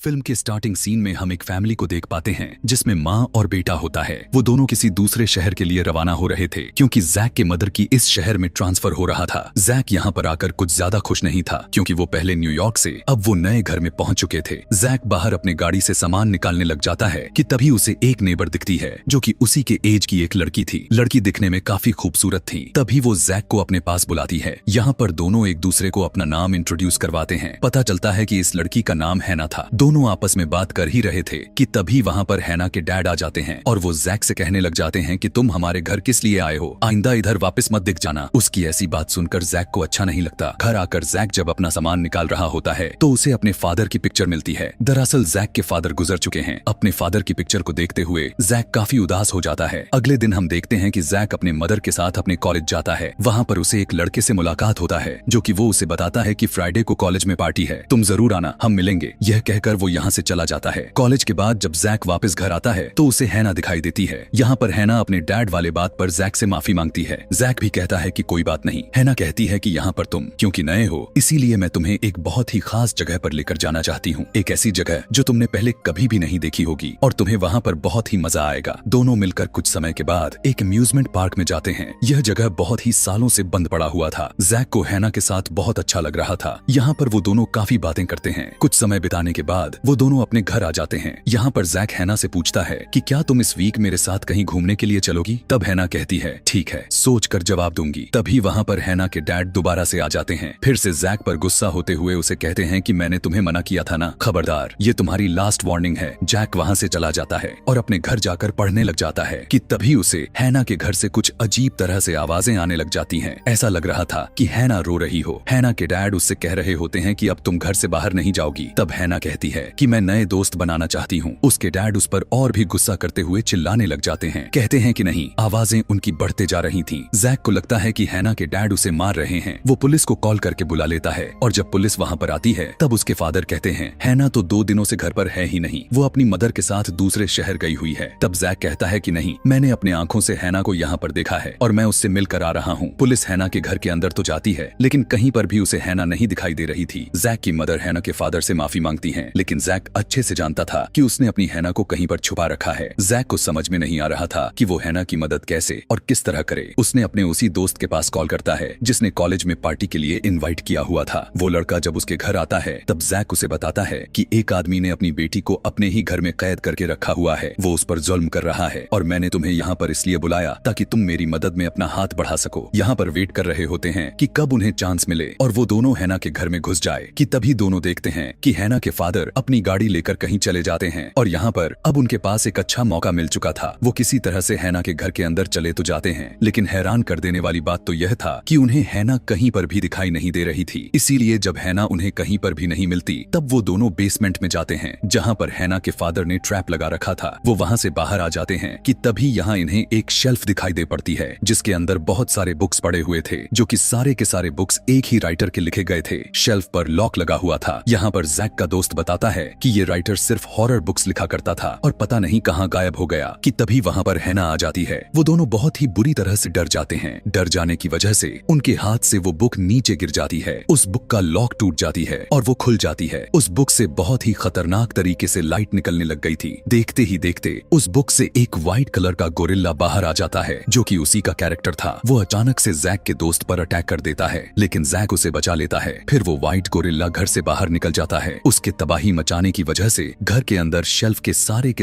Film के starting scene में हम एक फैमिली को देख पाते हैं जिसमें माँ और बेटा होता है। वो दोनों किसी दूसरे शहर के लिए रवाना हो रहे थे क्योंकि जैक के मदर की इस शहर में ट्रांसफर हो रहा था। जैक यहाँ पर आकर कुछ ज्यादा खुश नहीं था क्योंकि वो पहले न्यूयॉर्क से अब वो नए घर में पहुंच चुके थे। जैक बाहर अपने गाड़ी से सामान निकालने लग जाता है कि तभी उसे एक नेबर दिखती है जो कि उसी के एज की एक लड़की थी। लड़की दिखने में काफी खूबसूरत थी। तभी वो जैक को अपने पास बुलाती है। यहाँ पर दोनों एक दूसरे को अपना नाम इंट्रोड्यूस करवाते हैं। पता चलता है कि इस लड़की का नाम हैना था। दोनों आपस में बात कर ही रहे थे कि तभी वहाँ पर हैना के डैड आ जाते हैं और वो जैक से कहने लग जाते हैं कि तुम हमारे घर किस लिए आए हो, आइंदा इधर वापस मत दिख जाना। उसकी ऐसी बात सुनकर जैक को अच्छा नहीं लगता। घर आकर जैक जब अपना सामान निकाल रहा होता है तो उसे अपने फादर की पिक्चर मिलती है। दरअसल जैक के फादर गुजर चुके हैं। अपने फादर की पिक्चर को देखते हुए जैक काफी उदास हो जाता है। अगले दिन हम देखते हैं कि जैक अपने मदर के साथ अपने कॉलेज जाता है। वहाँ पर उसे एक लड़के से मुलाकात होता है जो कि वो उसे बताता है कि फ्राइडे को कॉलेज में पार्टी है, तुम जरूर आना, हम मिलेंगे। यह कहकर वो यहाँ से चला जाता है। कॉलेज के बाद जब जैक वापस घर आता है तो उसे हैना दिखाई देती है। यहाँ पर हैना अपने डैड वाले बात पर जैक से माफी मांगती है। जैक भी कहता है कि कोई बात नहीं। हैना कहती है कि यहाँ पर तुम क्योंकि नए हो इसीलिए मैं तुम्हें एक बहुत ही खास जगह पर लेकर जाना चाहती हूँ। एक ऐसी जगह जो तुमने पहले कभी भी नहीं देखी होगी और तुम्हें वहाँ पर बहुत ही मजा आएगा। दोनों मिलकर कुछ समय के बाद एक अम्यूजमेंट पार्क में जाते हैं। यह जगह बहुत ही सालों से बंद पड़ा हुआ था। जैक को हैना के साथ बहुत अच्छा लग रहा था। यहाँ पर वो दोनों काफी बातें करते हैं। कुछ समय बिताने के बाद वो दोनों अपने घर आ जाते हैं। यहाँ पर जैक हैना से पूछता है कि क्या तुम इस वीक मेरे साथ कहीं घूमने के लिए चलोगी? तब हैना कहती है ठीक है, सोच कर जवाब दूंगी। तभी वहाँ पर हैना के डैड दोबारा से आ जाते हैं। फिर से जैक पर गुस्सा होते हुए उसे कहते हैं कि मैंने तुम्हें मना किया था ना, खबरदार, ये तुम्हारी लास्ट वार्निंग है। जैक वहाँ से चला जाता है और अपने घर जाकर पढ़ने लग जाता है कि तभी उसे हैना के घर से कुछ अजीब तरह से आवाजें आने लग जाती हैं। ऐसा लग रहा था कि हैना रो रही हो। हैना के डैड उससे कह रहे होते हैं कि अब तुम घर से बाहर नहीं जाओगी। तब हैना कहती है कि मैं नए दोस्त बनाना चाहती हूँ। उसके डैड उस पर और भी गुस्सा करते हुए चिल्लाने लग जाते हैं। कहते हैं कि नहीं, आवाजें उनकी बढ़ते जा रही थीं। जैक को लगता है कि हैना के डैड उसे मार रहे हैं। वो पुलिस को कॉल करके बुला लेता है और जब पुलिस वहाँ पर आती है तब उसके फादर कहते हैं हैना तो 2 दिनों से घर पर है ही नहीं, वो अपनी मदर के साथ दूसरे शहर गई हुई है। तब जैक कहता है कि नहीं, मैंने अपने आंखों से हैना को यहाँ पर देखा है और मैं उससे मिलकर आ रहा हूँ। पुलिस हैना के घर के अंदर तो जाती है लेकिन कहीं पर भी उसे हैना नहीं दिखाई दे रही थी। जैक की मदर हैना के फादर से माफी मांगती हैं, लेकिन जैक अच्छे से जानता था कि उसने अपनी हैना को कहीं पर छुपा रखा है। जैक को समझ में नहीं आ रहा था कि वो हैना की मदद कैसे और किस तरह करे। उसने अपने उसी दोस्त के पास कॉल करता है जिसने कॉलेज में पार्टी के लिए इनवाइट किया हुआ था। वो लड़का जब उसके घर आता है तब जैक उसे बताता है कि एक आदमी ने अपनी बेटी को अपने ही घर में कैद करके रखा हुआ है, वो उस पर जुल्म कर रहा है और मैंने तुम्हें यहाँ पर इसलिए बुलाया ताकि तुम मेरी मदद में अपना हाथ बढ़ा सको। यहाँ पर वेट कर रहे होते हैं कि कब उन्हें चांस मिले और वो दोनों हैना के घर में घुस जाए कि तभी दोनों देखते हैं कि हैना के फादर अपनी गाड़ी लेकर कहीं चले जाते हैं और यहाँ पर अब उनके पास एक अच्छा मौका मिल चुका था। वो किसी तरह से हैना के घर के अंदर चले तो जाते हैं लेकिन हैरान कर देने वाली बात तो यह था कि उन्हें हैना कहीं पर भी दिखाई नहीं दे रही थी। इसीलिए जब हैना उन्हें कहीं पर भी नहीं मिलती तब वो दोनों बेसमेंट में जाते हैं जहाँ पर हैना के फादर ने ट्रैप लगा रखा था। वो वहाँ से बाहर आ जाते हैं कि तभी यहाँ इन्हें एक शेल्फ दिखाई दे पड़ती है जिसके अंदर बहुत सारे बुक्स पड़े हुए थे जो कि सारे के सारे बुक्स एक ही राइटर के लिखे गए थे। शेल्फ पर लॉक लगा हुआ था। यहाँ पर जैक का दोस्त बताता है कि ये राइटर सिर्फ हॉरर बुक्स लिखा करता था और पता नहीं कहाँ गायब हो गया कि तभी वहाँ पर हैना आ जाती है। वो दोनों बहुत ही बुरी तरह से डर जाते हैं। डर जाने की वजह से उनके हाथ से वो बुक नीचे गिर जाती है। उस बुक का लॉक टूट जाती है और वो खुल जाती है। उस बुक से बहुत ही खतरनाक तरीके से लाइट निकलने लग गई थी। देखते ही देखते उस बुक से एक व्हाइट कलर का गोरिल्ला बाहर आ जाता है जो कि उसी का कैरेक्टर था। वो अचानक से जैक के दोस्त पर अटैक कर देता है लेकिन जैक उसे बचा लेता है। फिर वो व्हाइट गोरिल्ला घर से बाहर निकल जाता है। उसके तबाही मचाने की वजह से घर के अंदर शेल्फ के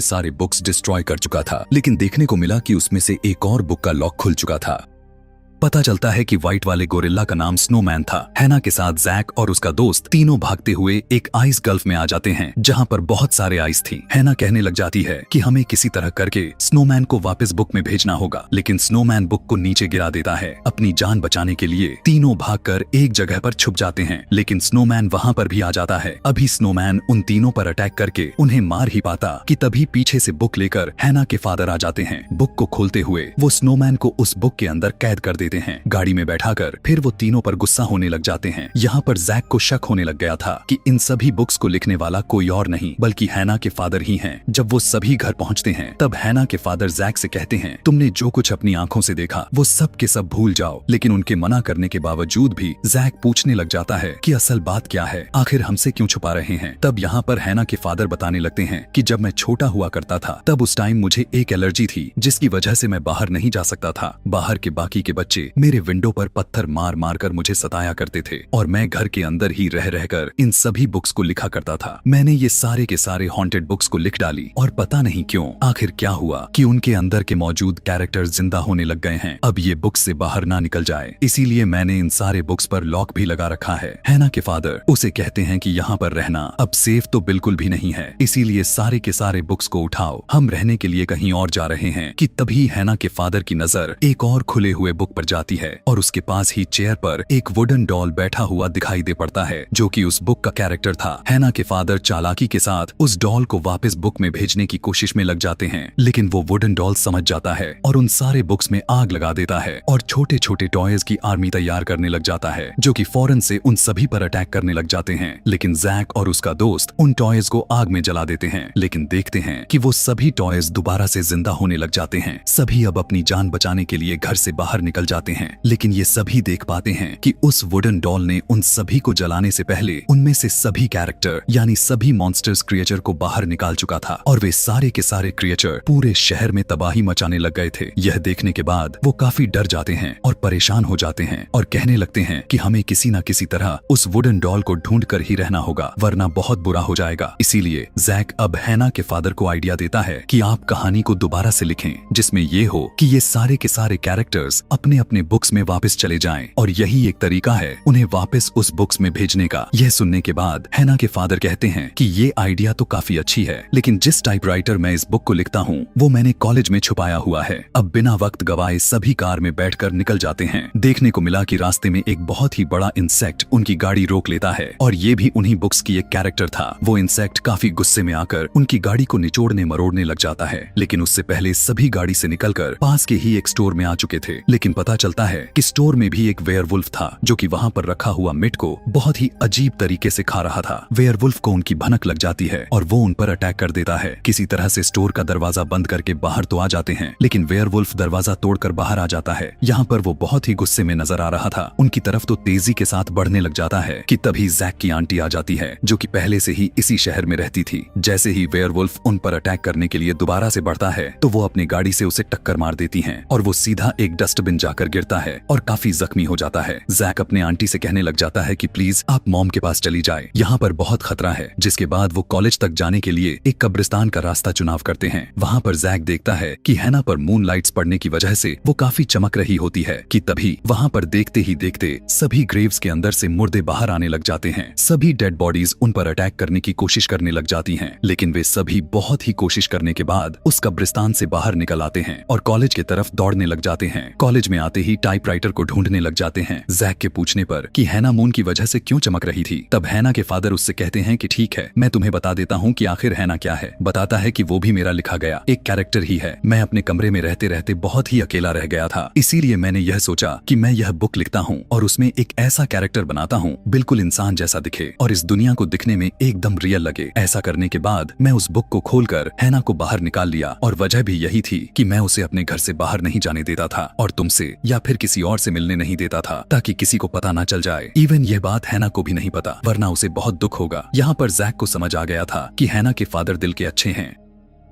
सारे बुक्स डिस्ट्रॉय कर चुका था, लेकिन देखने को मिला कि उसमें से एक और बुक का लॉक खुल चुका था। पता चलता है कि व्हाइट वाले गोरिल्ला का नाम स्नोमैन था। हैना के साथ जैक और उसका दोस्त तीनों भागते हुए एक आइस गल्फ में आ जाते हैं जहाँ पर बहुत सारे आइस थी। हैना कहने लग जाती है कि हमें किसी तरह करके स्नोमैन को वापस बुक में भेजना होगा, लेकिन स्नोमैन बुक को नीचे गिरा देता है। अपनी जान बचाने के लिए तीनों भागकर एक जगह पर छुप जाते हैं, लेकिन स्नोमैन वहाँ पर भी आ जाता है। अभी स्नोमैन उन तीनों पर अटैक करके उन्हें मार ही पाता कि तभी पीछे से बुक लेकर हैना के फादर आ जाते हैं। बुक को खोलते हुए वो स्नोमैन को उस बुक के अंदर कैद कर देते हैं। गाड़ी में बैठाकर फिर वो तीनों पर गुस्सा होने लग जाते हैं। यहाँ पर जैक को शक होने लग गया था कि इन सभी बुक्स को लिखने वाला कोई और नहीं बल्कि हैना के फादर ही हैं। जब वो सभी घर पहुँचते हैं तब हैना के फादर जैक से कहते हैं, तुमने जो कुछ अपनी आंखों से देखा वो सब के सब भूल जाओ। लेकिन उनके मना करने के बावजूद भी जैक पूछने लग जाता है कि असल बात क्या है, आखिर हमसे क्यों छुपा रहे हैं। तब यहाँ पर हैना के फादर बताने लगते हैं कि जब मैं छोटा हुआ करता था तब उस टाइम मुझे एक एलर्जी थी जिसकी वजह से मैं बाहर नहीं जा सकता था। बाहर के बाकी के बच्चे मेरे विंडो पर पत्थर मार मार कर मुझे सताया करते थे और मैं घर के अंदर ही रह रहकर इन सभी बुक्स को लिखा करता था। मैंने ये सारे के सारे हॉन्टेड बुक्स को लिख डाली और पता नहीं क्यों आखिर क्या हुआ कि उनके अंदर के मौजूद कैरेक्टर्स जिंदा होने लग गए हैं। अब ये बुक्स से बाहर ना निकल जाए इसीलिए मैंने इन सारे बुक्स पर लॉक भी लगा रखा है। हैना के फादर उसे कहते हैं कि यहाँ पर रहना अब सेफ तो बिल्कुल भी नहीं है, इसीलिए सारे के सारे बुक्स को उठाओ, हम रहने के लिए कहीं और जा रहे हैं। कि तभी हैना के फादर की नजर एक और खुले हुए बुक पर जाती है और उसके पास ही चेयर पर एक वुडन डॉल बैठा हुआ दिखाई दे पड़ता है जो कि उस बुक का कैरेक्टर था। हैना के फादर चालाकी के साथ उस डॉल को वापस बुक में भेजने की कोशिश में लग जाते हैं, लेकिन वो वुडन डॉल समझ जाता है और उन सारे बुक्स में आग लगा देता है और छोटे छोटे टॉयज की आर्मी तैयार करने लग जाता है जो कि फौरन से उन सभी पर अटैक करने लग जाते हैं। लेकिन जैक और उसका दोस्त उन टॉयज को आग में जला देते हैं, लेकिन देखते हैं कि वो सभी टॉयज दोबारा से जिंदा होने लग जाते हैं। सभी अब अपनी जान बचाने के लिए घर से बाहर निकल जाते हैं, लेकिन ये सभी देख पाते हैं कि उस वुडन डॉल ने उन सभी को जलाने से पहले उनमें से सभी कैरेक्टर यानी सभी मॉन्स्टर्स क्रिएचर को बाहर निकाल चुका था और वे सारे के सारे क्रिएचर पूरे शहर में तबाही मचाने लग गए थे। यह देखने के बाद वो काफी डर जाते हैं और परेशान हो जाते हैं और कहने लगते हैं कि हमें किसी न किसी तरह उस वुडन डॉल को ढूंढ कर ही रहना होगा वरना बहुत बुरा हो जाएगा। इसीलिए जैक अब हैना के फादर को आइडिया देता है कि आप कहानी को दोबारा से लिखें जिसमें ये हो कि ये सारे के सारे कैरेक्टर्स अपने अपने बुक्स में वापस चले जाएं और यही एक तरीका है उन्हें वापस उस बुक्स में भेजने का। यह सुनने के बाद हैना के फादर कहते हैं कि ये आइडिया तो काफी अच्छी है, लेकिन जिस टाइपराइटर मैं इस बुक को लिखता हूँ वो मैंने कॉलेज में छुपाया हुआ है। अब बिना वक्त गवाए सभी कार में बैठकर निकल जाते हैं। देखने को मिला कि रास्ते में एक बहुत ही बड़ा इंसेक्ट उनकी गाड़ी रोक लेता है और ये भी उन्हीं बुक्स की एक कैरेक्टर था। वो इंसेक्ट काफी गुस्से में आकर उनकी गाड़ी को निचोड़ने मरोड़ने लग जाता है, लेकिन उससे पहले सभी गाड़ी से निकलकर पास के ही एक स्टोर में आ चुके थे। लेकिन पता चलता है कि स्टोर में भी एक वेयरवुल्फ था जो कि वहाँ पर रखा हुआ मीट को बहुत ही अजीब तरीके से खा रहा था। वेयरवुल्फ को उनकी भनक लग जाती है और वो उन पर अटैक कर देता है। किसी तरह से स्टोर का दरवाजा बंद करके बाहर तो आ जाते हैं, लेकिन वेयरवुल्फ दरवाजा तोड़कर बाहर आ जाता है। यहाँ पर वो बहुत ही गुस्से में नजर आ रहा था, उनकी तरफ तो तेजी के साथ बढ़ने लग जाता है कि तभी जैक की आंटी आ जाती है जो कि पहले से ही इसी शहर में रहती थी। जैसे ही वेयरवुल्फ उन पर अटैक करने के लिए दोबारा से बढ़ता है तो वो अपनी गाड़ी से उसे टक्कर मार देती हैं और वो सीधा एक डस्टबिन जाकर गिरता है और काफी जख्मी हो जाता है। जैक अपने आंटी से कहने लग जाता है कि प्लीज आप मॉम के पास चली जाए, यहाँ पर बहुत खतरा है। जिसके बाद वो कॉलेज तक जाने के लिए एक कब्रिस्तान का रास्ता चुनाव करते हैं। वहाँ पर जैक देखता है कि हैना पर मून लाइट्स पड़ने की वजह से वो काफी चमक रही होती है कि तभी वहाँ पर देखते ही देखते सभी ग्रेव्स के अंदर से मुर्दे बाहर आने लग जाते हैं। सभी डेड बॉडीज उन पर अटैक करने की कोशिश करने लग जाती हैं, लेकिन वे सभी बहुत ही कोशिश करने के बाद उस कब्रिस्तान से बाहर निकल आते हैं और कॉलेज की तरफ दौड़ने लग जाते हैं। कॉलेज में आते ही टाइपराइटर को ढूंढने लग जाते हैं। जैक के पूछने पर कि हैना मून की वजह से क्यों चमक रही थी, तब हैना के फादर उससे कहते हैं कि ठीक है, मैं तुम्हें बता देता हूँ कि आखिर हैना क्या है। बताता है कि वो भी मेरा लिखा गया एक कैरेक्टर ही है। मैं अपने कमरे में रहते रहते बहुत ही अकेला रह गया था, इसीलिए मैंने यह सोचा कि मैं यह बुक लिखता हूँ और उसमें एक ऐसा कैरेक्टर बनाता हूँ बिल्कुल इंसान जैसा दिखे और इस दुनिया को दिखने में एकदम रियल लगे। ऐसा करने के बाद मैं उस बुक को खोलकर हैना को बाहर निकाल लिया और वजह भी यही थी कि मैं उसे अपने घर से बाहर नहीं जाने देता था और तुमसे या फिर किसी और से मिलने नहीं देता था ताकि किसी को पता ना चल जाए। इवन ये बात हैना को भी नहीं पता वरना उसे बहुत दुख होगा। यहाँ पर जैक को समझ आ गया था कि हैना के फादर दिल के अच्छे हैं।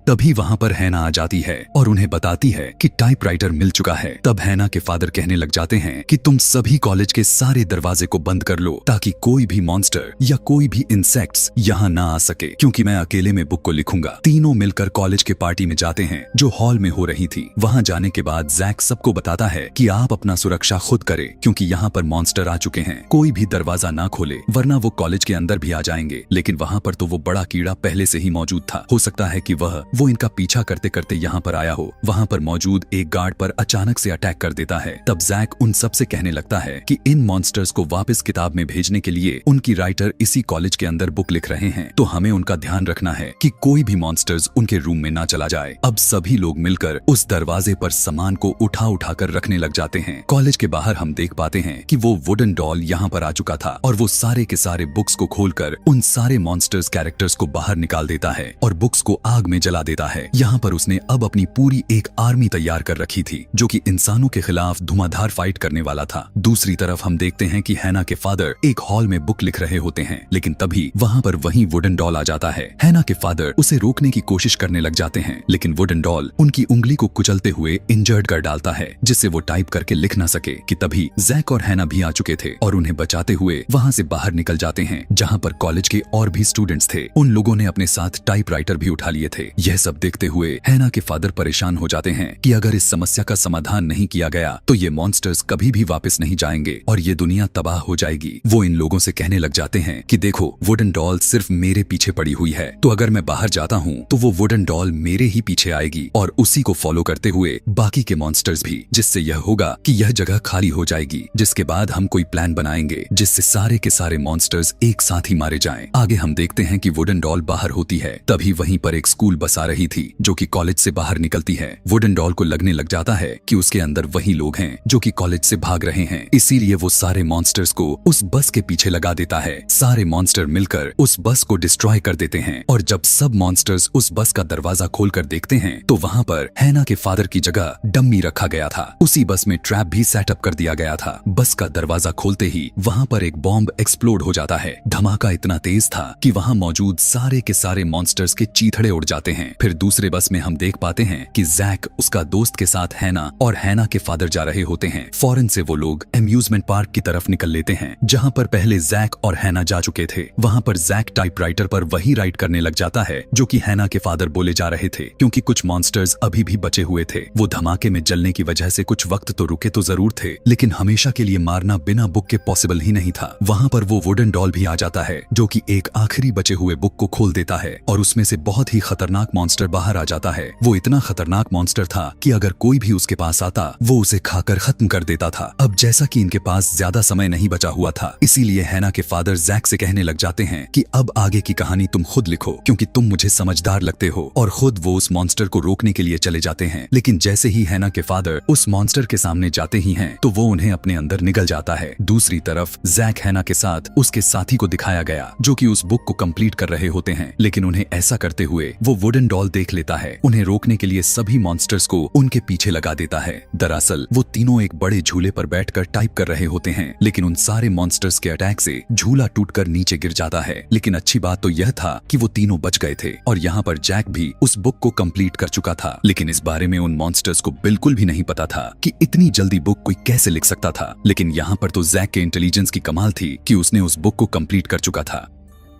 तभी वहाँ पर हैना आ जाती है और उन्हें बताती है कि टाइपराइटर मिल चुका है। तब हैना के फादर कहने लग जाते हैं कि तुम सभी कॉलेज के सारे दरवाजे को बंद कर लो ताकि कोई भी मॉन्स्टर या कोई भी इंसेक्ट्स यहाँ ना आ सके, क्योंकि मैं अकेले में बुक को लिखूंगा। तीनों मिलकर कॉलेज के पार्टी में जाते हैं जो हॉल में हो रही थी। वहाँ जाने के बाद जैक सबको बताता है कि आप अपना सुरक्षा खुद करें क्योंकि यहाँ पर मॉन्स्टर आ चुके हैं। कोई भी दरवाजा ना खोले वरना वो कॉलेज के अंदर भी आ जाएंगे। लेकिन वहाँ पर तो वो बड़ा कीड़ा पहले से ही मौजूद था, हो सकता है कि वह वो इनका पीछा करते करते यहाँ पर आया हो। वहाँ पर मौजूद एक गार्ड पर अचानक से अटैक कर देता है। तब जैक उन सब से कहने लगता है कि इन मॉन्स्टर्स को वापस किताब में भेजने के लिए उनकी राइटर इसी कॉलेज के अंदर बुक लिख रहे हैं, तो हमें उनका ध्यान रखना है कि कोई भी मॉन्स्टर्स उनके रूम में ना चला जाए। अब सभी लोग मिलकर उस दरवाजे पर सामान को उठा उठा कर रखने लग जाते हैं। कॉलेज के बाहर हम देख पाते हैं कि वो वुडन डॉल यहाँ पर आ चुका था और वो सारे के सारे बुक्स को खोलकर उन सारे मॉन्स्टर्स कैरेक्टर्स को बाहर निकाल देता है और बुक्स को आग में जला देता है। यहाँ पर उसने अब अपनी पूरी एक आर्मी तैयार कर रखी थी जो कि इंसानों के खिलाफ धुआंधार फाइट करने वाला था। दूसरी तरफ हम देखते हैं कि हैना के फादर एक हॉल में बुक लिख रहे होते हैं, लेकिन तभी वहाँ पर वही वुडन डॉल आ जाता है। हैना के फादर उसे रोकने की कोशिश करने लग जाते हैं, लेकिन वुडन डॉल उनकी उंगली को कुचलते हुए इंजर्ड कर डालता है, जिससे वो टाइप करके लिख ना सके। कि तभी जैक और हैना भी आ चुके थे और उन्हें बचाते हुए वहाँ से बाहर निकल जाते हैं। जहाँ पर कॉलेज के और भी स्टूडेंट्स थे, उन लोगों ने अपने साथ टाइपराइटर भी उठा लिए थे। यह सब देखते हुए हैना के फादर परेशान हो जाते हैं कि अगर इस समस्या का समाधान नहीं किया गया तो ये मॉन्स्टर्स कभी भी वापस नहीं जाएंगे और ये दुनिया तबाह हो जाएगी। वो इन लोगों से कहने लग जाते हैं कि देखो, वुडन डॉल सिर्फ मेरे पीछे पड़ी हुई है, तो अगर मैं बाहर जाता हूँ तो वो वुडन डॉल मेरे ही पीछे आएगी और उसी को फॉलो करते हुए बाकी के मॉन्स्टर्स भी, जिससे यह होगा कि यह जगह खाली हो जाएगी। जिसके बाद हम कोई प्लान बनाएंगे जिससे सारे के सारे मॉन्स्टर्स एक साथ ही मारे जाएं। आगे हम देखते हैं कि वुडन डॉल बाहर होती है। तभी वहीं पर एक स्कूल बस आ रही थी जो कि कॉलेज से बाहर निकलती है। वुडन डॉल को लगने लग जाता है कि उसके अंदर वही लोग हैं जो कि कॉलेज से भाग रहे हैं, इसीलिए वो सारे मॉन्स्टर्स को उस बस के पीछे लगा देता है। सारे मॉन्स्टर मिलकर उस बस को डिस्ट्रॉय कर देते हैं और जब सब मॉन्स्टर्स उस बस का दरवाजा खोलकर देखते हैं तो वहाँ पर हैना के फादर की जगह डम्मी रखा गया था। उसी बस में ट्रैप भी सेटअप कर दिया गया था। बस का दरवाजा खोलते ही वहाँ पर एक बॉम्ब एक्सप्लोड हो जाता है। धमाका इतना तेज था कि वहाँ मौजूद सारे के सारे मॉन्स्टर्स के चीथड़े उड़ जाते हैं। फिर दूसरे बस में हम देख पाते हैं कि जैक उसका दोस्त के साथ हैना और हैना के फादर जा रहे होते हैं। फौरन से वो लोग एम्यूजमेंट पार्क की तरफ निकल लेते हैं जहाँ पर पहले जैक और हैना जा चुके थे। वहाँ पर जैक टाइपराइटर पर वही राइट करने लग जाता है जो कि हैना के फादर बोले जा रहे थे, क्योंकि कुछ मॉन्स्टर्स अभी भी बचे हुए थे। वो धमाके में जलने की वजह से कुछ वक्त तो रुके तो जरूर थे, लेकिन हमेशा के लिए मारना बिना बुक के पॉसिबल ही नहीं था। वहाँ पर वो वुडन डॉल भी आ जाता है जो कि एक आखिरी बचे हुए बुक को खोल देता है और उसमें से बहुत ही खतरनाक मॉन्स्टर बाहर आ जाता है। वो इतना खतरनाक मॉन्स्टर था कि अगर कोई भी उसके पास आता वो उसे खाकर खत्म कर देता था। अब जैसा कि इनके पास ज्यादा समय नहीं बचा हुआ था, इसीलिए हैना के फादर जैक से कहने लग जाते हैं कि अब आगे की कहानी तुम खुद लिखो, क्योंकि तुम मुझे समझदार लगते हो। और खुद वो उस मॉन्स्टर को रोकने के लिए चले जाते हैं, लेकिन जैसे ही हैना के फादर उस मॉन्स्टर के सामने जाते ही हैं तो वो उन्हें अपने अंदर निगल जाता है। दूसरी तरफ जैक हैना के साथ उसके साथी को दिखाया गया जो कि उस बुक को कंप्लीट कर रहे होते हैं, लेकिन उन्हें ऐसा करते हुए वो वुडन डॉल देख लेता है। उन्हें रोकने के लिए सभी मॉन्स्टर्स को उनके पीछे लगा देता है। दरअसल वो तीनों एक बड़े झूले पर बैठकर टाइप कर रहे होते हैं, लेकिन उन सारे मॉन्स्टर्स के अटैक से झूला टूटकर नीचे गिर जाता है। लेकिन अच्छी बात तो यह था कि वो तीनों बच गए थे और यहाँ पर जैक भी उस बुक को कंप्लीट कर चुका था, लेकिन इस बारे में उन मॉन्स्टर्स को बिल्कुल भी नहीं पता था कि इतनी जल्दी बुक कोई कैसे लिख सकता था। लेकिन यहाँ पर तो जैक के इंटेलिजेंस की कमाल थी कि उसने उस बुक को कंप्लीट कर चुका था।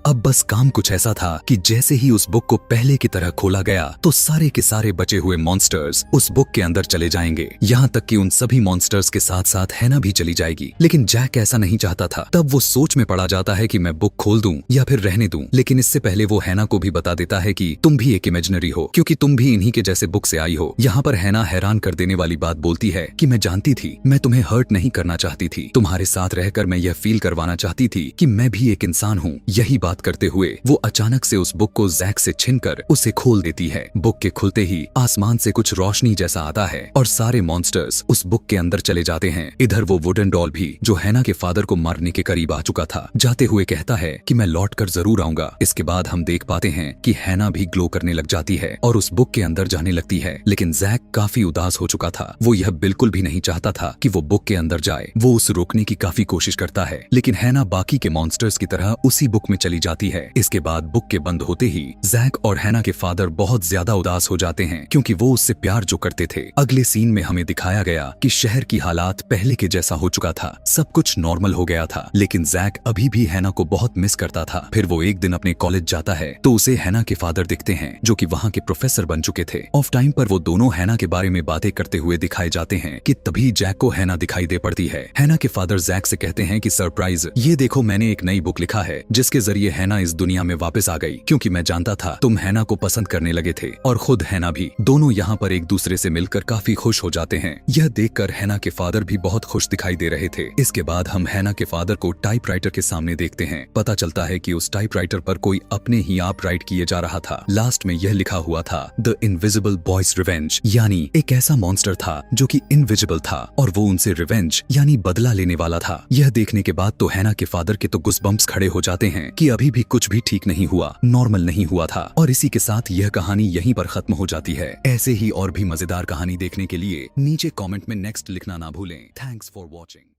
अब बस काम कुछ ऐसा था कि जैसे ही उस बुक को पहले की तरह खोला गया तो सारे के सारे बचे हुए मॉन्स्टर्स उस बुक के अंदर चले जाएंगे, यहाँ तक कि उन सभी मॉन्स्टर्स के साथ साथ हैना भी चली जाएगी। लेकिन जैक ऐसा नहीं चाहता था। तब वो सोच में पड़ा जाता है कि मैं बुक खोल दूं या फिर रहने दूं, लेकिन इससे पहले वो हैना को भी बता देता है कि तुम भी एक इमेजिनरी हो, क्योंकि तुम भी इन्हीं के जैसे बुक से आई हो। यहाँ पर हैना हैरान कर देने वाली बात बोलती है कि मैं जानती थी, मैं तुम्हें हर्ट नहीं करना चाहती थी, तुम्हारे साथ रहकर मैं यह फील करवाना चाहती थी कि मैं भी एक इंसान हूँ। यही बात करते हुए वो अचानक से उस बुक को जैक से छीनकर उसे खोल देती है। बुक के खुलते ही आसमान से कुछ रोशनी जैसा आता है और सारे मॉन्स्टर्स उस बुक के अंदर चले जाते हैं। इधर वो वुडन डॉल भी, जो हैना के फादर को मारने के करीब आ चुका था, जाते हुए कहता है कि मैं लौट कर जरूर आऊंगा। इसके बाद हम देख पाते हैं कि हैना भी ग्लो करने लग जाती है और उस बुक के अंदर जाने लगती है, लेकिन जैक काफी उदास हो चुका था। वो यह बिल्कुल भी नहीं चाहता था कि वो बुक के अंदर जाए। वो उसे रोकने की काफी कोशिश करता है, लेकिन हैना बाकी के मॉन्स्टर्स की तरह उसी बुक में चली जाती है। इसके बाद बुक के बंद होते ही जैक और हैना के फादर बहुत ज्यादा उदास हो जाते हैं, क्योंकि वो उससे प्यार जो करते थे। अगले सीन में हमें दिखाया गया कि शहर की हालात पहले के जैसा हो चुका था, सब कुछ नॉर्मल हो गया था, लेकिन जैक अभी भी हैना को बहुत मिस करता था। फिर वो एक दिन अपने कॉलेज जाता है तो उसे हैना के फादर दिखते हैं, जो कि वहाँ के प्रोफेसर बन चुके थे। ऑफ टाइम पर वो दोनों हैना के बारे में बातें करते हुए दिखाए जाते हैं कि तभी जैक को हैना दिखाई दे पड़ती है। हैना के फादर जैक से कहते हैं कि सरप्राइज, ये देखो मैंने एक नई बुक लिखा है जिसके जरिए हैना इस दुनिया में वापस आ गई क्योंकि मैं जानता था तुम हैना को पसंद करने लगे थे और खुद हैना भी। दोनों यहाँ पर एक दूसरे से मिलकर काफी खुश हो जाते हैं। यह देखकर हैना के फादर भी बहुत खुश दिखाई दे रहे थे। इसके बाद हम हैना के फादर को टाइपराइटर के सामने देखते हैं। पता चलता है कि उस टाइपराइटर पर कोई अपने ही आप राइट किए जा रहा था। लास्ट में यह लिखा हुआ था द इनविजिबल बॉयज रिवेंज, यानी एक ऐसा मॉन्स्टर था जो कि इनविजिबल था और वो उनसे रिवेंज यानी बदला लेने वाला था। यह देखने के बाद तो हैना के फादर के तो गुस्बम्प्स खड़े हो जाते हैं कि अभी भी कुछ भी ठीक नहीं हुआ, नॉर्मल नहीं हुआ था। और इसी के साथ यह कहानी यहीं पर खत्म हो जाती है। ऐसे ही और भी मजेदार कहानी देखने के लिए नीचे कमेंट में नेक्स्ट लिखना ना भूलें। Thanks for watching.